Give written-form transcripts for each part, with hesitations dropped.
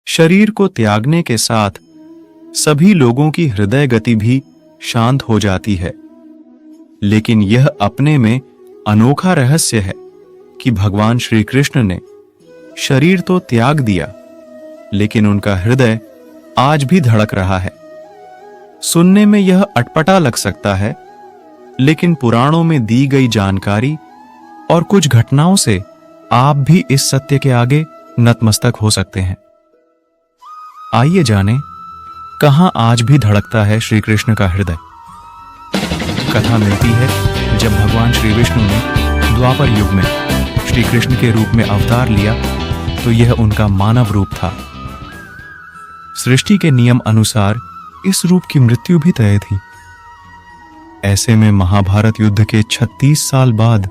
शरीर को त्यागने के साथ सभी लोगों की हृदय गति भी शांत हो जाती है। लेकिन यह अपने में अनोखा रहस्य है कि भगवान श्री कृष्ण ने शरीर तो त्याग दिया, लेकिन उनका हृदय आज भी धड़क रहा है। सुनने में यह अटपटा लग सकता है, लेकिन पुराणों में दी गई जानकारी और कुछ घटनाओं से आप भी इस सत्य के आगे नतमस्तक हो सकते हैं। आइए जानें, कहां आज भी धड़कता है श्री कृष्ण का हृदय। कथा मिलती है जब भगवान श्री विष्णु ने द्वापर युग में श्री कृष्ण के रूप में अवतार लिया तो यह उनका मानव रूप था। सृष्टि के नियम अनुसार इस रूप की मृत्यु भी तय थी। ऐसे में महाभारत युद्ध के 36 साल बाद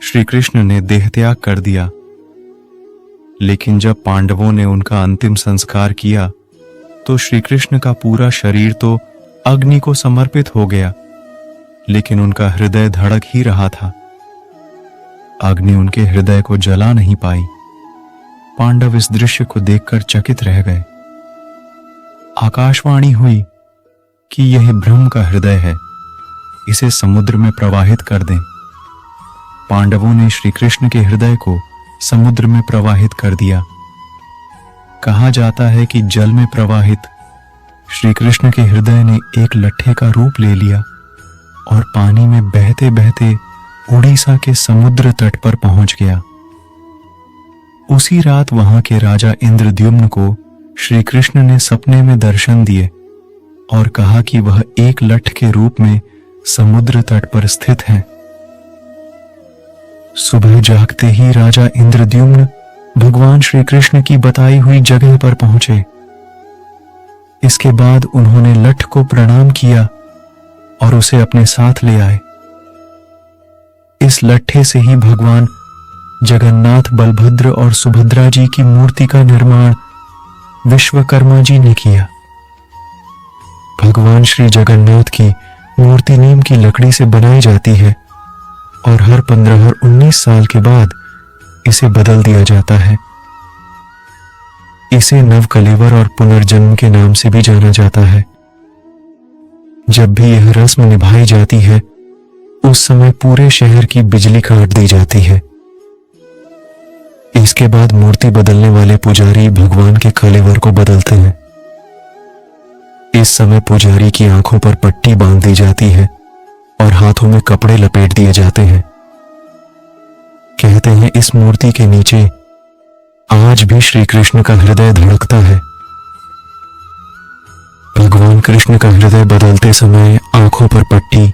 श्री कृष्ण ने देहत्याग कर दिया। लेकिन जब पांडवों ने उनका अंतिम संस्कार किया तो श्री कृष्ण का पूरा शरीर तो अग्नि को समर्पित हो गया, लेकिन उनका हृदय धड़क ही रहा था। अग्नि उनके हृदय को जला नहीं पाई। पांडव इस दृश्य को देखकर चकित रह गए। आकाशवाणी हुई कि यह ब्रह्म का हृदय है, इसे समुद्र में प्रवाहित कर दें। पांडवों ने श्री कृष्ण के हृदय को समुद्र में प्रवाहित कर दिया। कहा जाता है कि जल में प्रवाहित श्री कृष्ण के हृदय ने एक लट्ठे का रूप ले लिया और पानी में बहते बहते उड़ीसा के समुद्र तट पर पहुंच गया। उसी रात वहां के राजा इंद्रद्युम्न को श्री कृष्ण ने सपने में दर्शन दिए और कहा कि वह एक लट्ठ के रूप में समुद्र तट पर स्थित है। सुबह जागते ही राजा इंद्रद्युम्न भगवान श्री कृष्ण की बताई हुई जगह पर पहुंचे। इसके बाद उन्होंने लट्ठ को प्रणाम किया और उसे अपने साथ ले आए। इस लट्ठे से ही भगवान जगन्नाथ, बलभद्र और सुभद्रा जी की मूर्ति का निर्माण विश्वकर्मा जी ने किया। भगवान श्री जगन्नाथ की मूर्ति नीम की लकड़ी से बनाई जाती है और हर 15 और 19 साल के बाद इसे बदल दिया जाता है। इसे नवकलेवर और पुनर्जन्म के नाम से भी जाना जाता है। जब भी यह रस्म निभाई जाती है, उस समय पूरे शहर की बिजली काट दी जाती है। इसके बाद मूर्ति बदलने वाले पुजारी भगवान के कलेवर को बदलते हैं। इस समय पुजारी की आंखों पर पट्टी बांध दी जाती है और हाथों में कपड़े लपेट दिए जाते हैं। कहते हैं इस मूर्ति के नीचे आज भी श्री कृष्ण का हृदय धड़कता है। भगवान कृष्ण का हृदय बदलते समय आंखों पर पट्टी,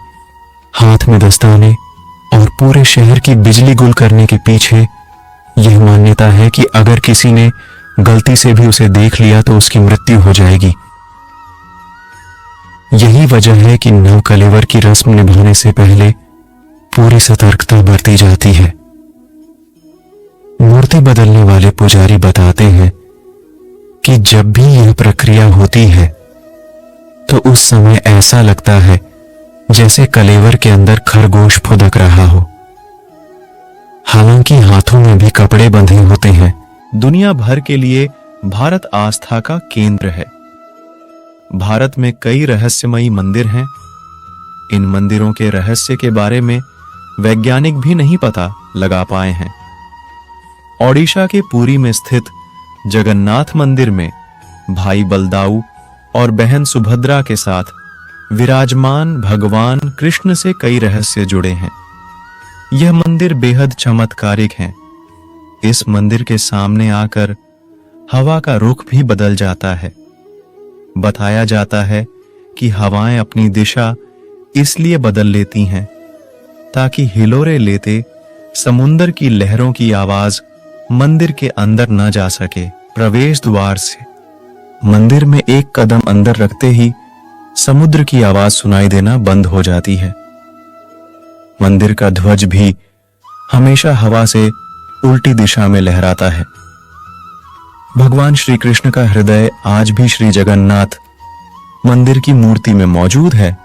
हाथ में दस्ताने और पूरे शहर की बिजली गुल करने के पीछे यह मान्यता है कि अगर किसी ने गलती से भी उसे देख लिया तो उसकी मृत्यु हो जाएगी। यही वजह है कि नवकलेवर की रस्म निभाने से पहले पूरी सतर्कता बरती जाती है। मूर्ति बदलने वाले पुजारी बताते हैं कि जब भी यह प्रक्रिया होती है तो उस समय ऐसा लगता है जैसे कलेवर के अंदर खरगोश फुदक रहा हो। हालांकि हाथों में भी कपड़े बंधे होते हैं। दुनिया भर के लिए भारत आस्था का केंद्र है। भारत में कई रहस्यमयी मंदिर हैं। इन मंदिरों के रहस्य के बारे में वैज्ञानिक भी नहीं पता लगा पाए हैं। ओडिशा के पुरी में स्थित जगन्नाथ मंदिर में भाई बलदाऊ और बहन सुभद्रा के साथ विराजमान भगवान कृष्ण से कई रहस्य जुड़े हैं। यह मंदिर बेहद चमत्कारिक है। इस मंदिर के सामने आकर हवा का रुख भी बदल जाता है। बताया जाता है कि हवाएं अपनी दिशा इसलिए बदल लेती हैं ताकि हिलोरे लेते समुंदर की लहरों की आवाज मंदिर के अंदर न जा सके। प्रवेश द्वार से मंदिर में एक कदम अंदर रखते ही समुद्र की आवाज सुनाई देना बंद हो जाती है। मंदिर का ध्वज भी हमेशा हवा से उल्टी दिशा में लहराता है। भगवान श्री कृष्ण का हृदय आज भी श्री जगन्नाथ मंदिर की मूर्ति में मौजूद है।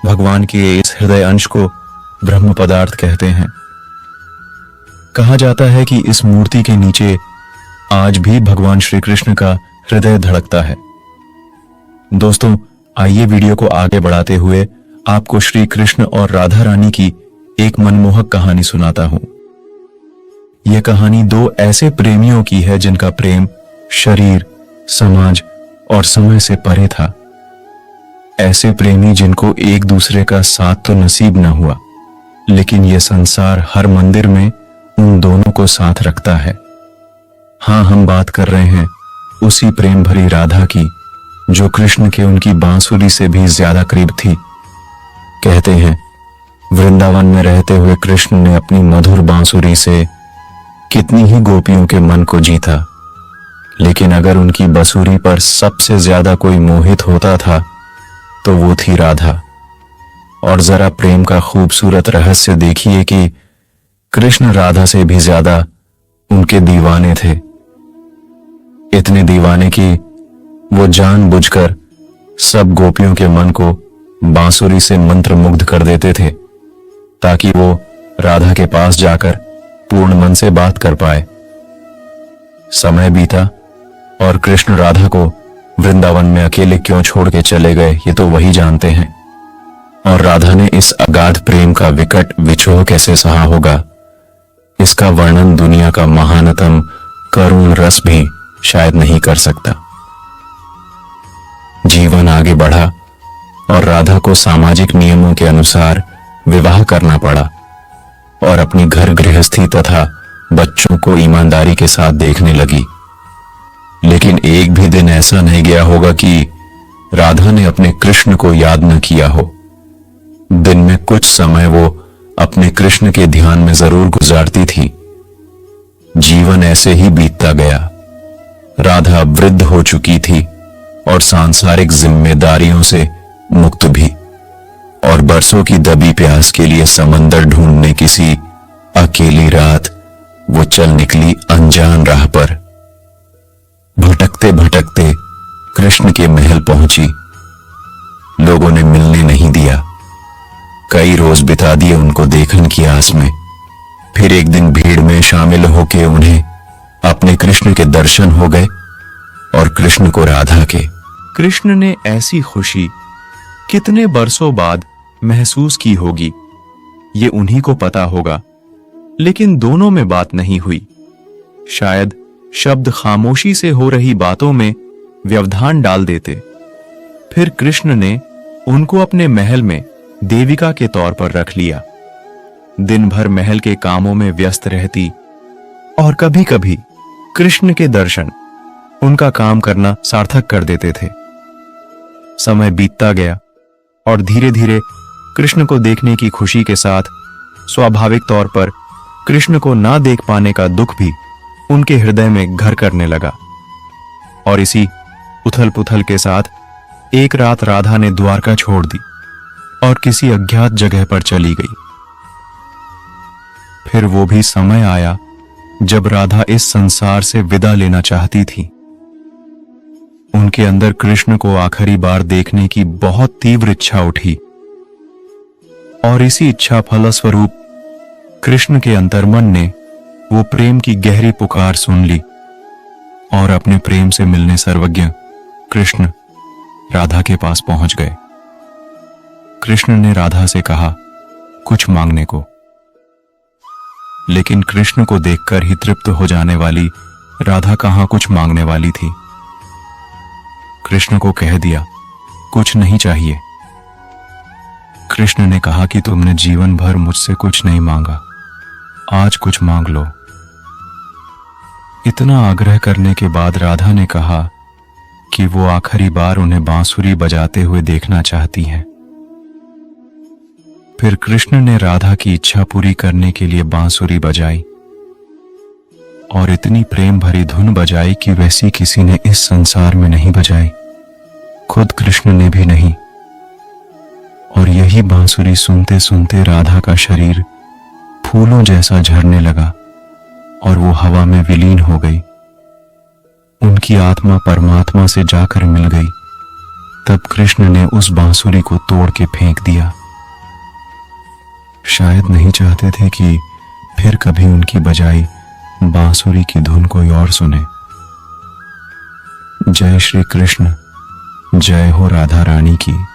भगवान के इस हृदय अंश को ब्रह्म पदार्थ कहते हैं। कहा जाता है कि इस मूर्ति के नीचे आज भी भगवान श्री कृष्ण का हृदय धड़कता है। दोस्तों, आइए वीडियो को आगे बढ़ाते हुए आपको श्री कृष्ण और राधा रानी की एक मनमोहक कहानी सुनाता हूं। यह कहानी दो ऐसे प्रेमियों की है जिनका प्रेम शरीर, समाज और समय से परे था। ऐसे प्रेमी जिनको एक दूसरे का साथ तो नसीब न हुआ, लेकिन यह संसार हर मंदिर में उन दोनों को साथ रखता है। हाँ, हम बात कर रहे हैं उसी प्रेम भरी राधा की जो कृष्ण के उनकी बांसुरी से भी ज्यादा करीब थी। कहते हैं वृंदावन में रहते हुए कृष्ण ने अपनी मधुर बांसुरी से कितनी ही गोपियों के मन को जीता, लेकिन अगर उनकी बांसुरी पर सबसे ज्यादा कोई मोहित होता था तो वो थी राधा। और जरा प्रेम का खूबसूरत रहस्य देखिए कि कृष्ण राधा से भी ज्यादा उनके दीवाने थे। इतने दीवाने कि वो जानबूझकर सब गोपियों के मन को बांसुरी से मंत्रमुग्ध कर देते थे ताकि वो राधा के पास जाकर पूर्ण मन से बात कर पाए। समय बीता और कृष्ण राधा को वृंदावन में अकेले क्यों छोड़ के चले गए ये तो वही जानते हैं। और राधा ने इस अगाध प्रेम का विकट विछोह कैसे सहा होगा, इसका वर्णन दुनिया का महानतम करुण रस भी शायद नहीं कर सकता। जीवन आगे बढ़ा और राधा को सामाजिक नियमों के अनुसार विवाह करना पड़ा और अपनी घर गृहस्थी तथा बच्चों को ईमानदारी के साथ देखने लगी। लेकिन एक भी दिन ऐसा नहीं गया होगा कि राधा ने अपने कृष्ण को याद न किया हो। दिन में कुछ समय वो अपने कृष्ण के ध्यान में जरूर गुजारती थी। जीवन ऐसे ही बीतता गया। राधा वृद्ध हो चुकी थी और सांसारिक जिम्मेदारियों से मुक्त भी, और बरसों की दबी प्यास के लिए समंदर ढूंढने किसी अकेली रात वो चल निकली अनजान राह पर। भटकते भटकते कृष्ण के महल पहुंची। लोगों ने मिलने नहीं दिया। कई रोज बिता दिए उनको देखने की आस में। फिर एक दिन भीड़ में शामिल होके उन्हें अपने कृष्ण के दर्शन हो गए और कृष्ण को राधा के। कृष्ण ने ऐसी खुशी कितने बरसों बाद महसूस की होगी, ये उन्हीं को पता होगा। लेकिन दोनों में बात नहीं हुई। शायद शब्द खामोशी से हो रही बातों में व्यवधान डाल देते। फिर कृष्ण ने उनको अपने महल में देविका के तौर पर रख लिया। दिन भर महल के कामों में व्यस्त रहती और कभी कभी कृष्ण के दर्शन उनका काम करना सार्थक कर देते थे। समय बीतता गया और धीरे धीरे कृष्ण को देखने की खुशी के साथ स्वाभाविक तौर पर कृष्ण को ना देख पाने का दुख भी उनके हृदय में घर करने लगा। और इसी उथल पुथल के साथ एक रात राधा ने द्वारका छोड़ दी और किसी अज्ञात जगह पर चली गई। फिर वो भी समय आया जब राधा इस संसार से विदा लेना चाहती थी। उनके अंदर कृष्ण को आखिरी बार देखने की बहुत तीव्र इच्छा उठी और इसी इच्छा फलस्वरूप कृष्ण के अंतर्मन ने वो प्रेम की गहरी पुकार सुन ली और अपने प्रेम से मिलने सर्वज्ञ कृष्ण राधा के पास पहुंच गए। कृष्ण ने राधा से कहा कुछ मांगने को, लेकिन कृष्ण को देखकर ही तृप्त हो जाने वाली राधा कहां कुछ मांगने वाली थी। कृष्ण को कह दिया कुछ नहीं चाहिए। कृष्ण ने कहा कि तुमने जीवन भर मुझसे कुछ नहीं मांगा, आज कुछ मांग लो। इतना आग्रह करने के बाद राधा ने कहा कि वो आखिरी बार उन्हें बांसुरी बजाते हुए देखना चाहती हैं। फिर कृष्ण ने राधा की इच्छा पूरी करने के लिए बांसुरी बजाई और इतनी प्रेम भरी धुन बजाई कि वैसी किसी ने इस संसार में नहीं बजाई, खुद कृष्ण ने भी नहीं। और यही बांसुरी सुनते सुनते राधा का शरीर फूलों जैसा झरने लगा और वो हवा में विलीन हो गई। उनकी आत्मा परमात्मा से जाकर मिल गई। तब कृष्ण ने उस बांसुरी को तोड़ के फेंक दिया। शायद नहीं चाहते थे कि फिर कभी उनकी बजाई बांसुरी की धुन कोई और सुने। जय श्री कृष्ण। जय हो राधा रानी की।